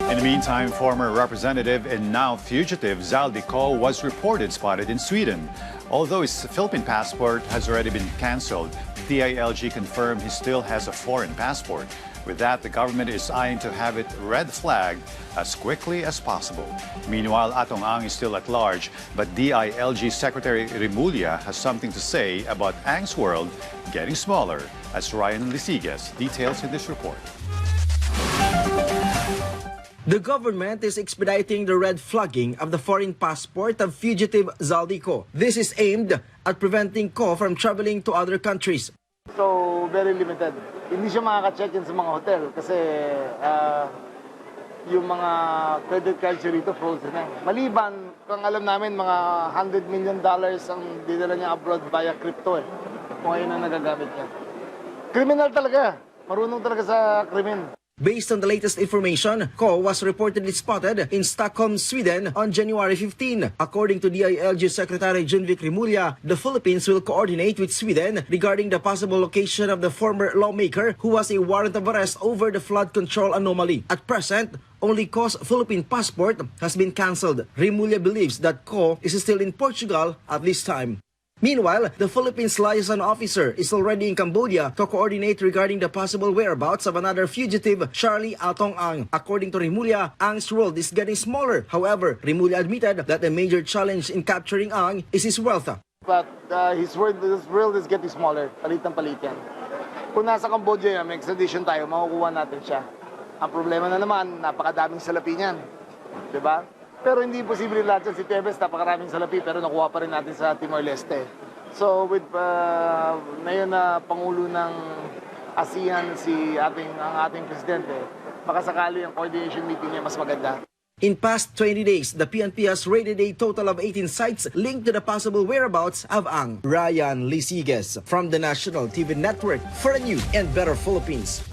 In the meantime, former representative and now fugitive Zaldi Ko was reported spotted in Sweden. Although his Philippine passport has already been canceled, DILG confirmed he still has a foreign passport. With that, the government is eyeing to have it red flagged as quickly as possible. Meanwhile, Atong Ang is still at large, but DILG Secretary Rimulya has something to say about Ang's world getting smaller, as Ryan Lisigas details in this report. The government is expediting the red flagging of the foreign passport of fugitive Zaldi Ko. This is aimed at preventing Ko from traveling to other countries. So, very limited. Hindi siya makaka-check-in sa mga hotel kasi yung mga credit cards rito frozen na. Maliban, kung alam namin, mga $100 million ang dinala niya abroad via crypto eh. Kung ayun ang nagagamit niya. Criminal talaga. Marunong talaga sa krimen. Based on the latest information, Ko was reportedly spotted in Stockholm, Sweden on January 15. According to DILG Secretary Junvik Rimulya, the Philippines will coordinate with Sweden regarding the possible location of the former lawmaker who has a warrant of arrest over the flood control anomaly. At present, only Ko's Philippine passport has been cancelled. Rimulya believes that Ko is still in Portugal at this time. Meanwhile, the Philippines liaison officer is already in Cambodia to coordinate regarding the possible whereabouts of another fugitive, Charlie Atong Ang. According to Rimulya, Ang's world is getting smaller. However, Rimulya admitted that the major challenge in capturing Ang is his wealth. But his world is getting smaller. Palit yan. Kung nasa Cambodia, may extradition tayo, makukuha natin siya. Ang problema na naman, napakadaming salapi niyan. Diba? Pero hindi posible lahat yan. Si Tevez, napakaraming salapi, pero nakuha pa rin natin sa Timor-Leste. So, with ngayon na Pangulo ng ASEAN, ang ating Presidente, baka sakali ang coordination meeting niya mas maganda. In past 20 days, the PNP has raided a total of 18 sites linked to the possible whereabouts of Ang. Ryan Lisigas from the National TV Network for a new and better Philippines.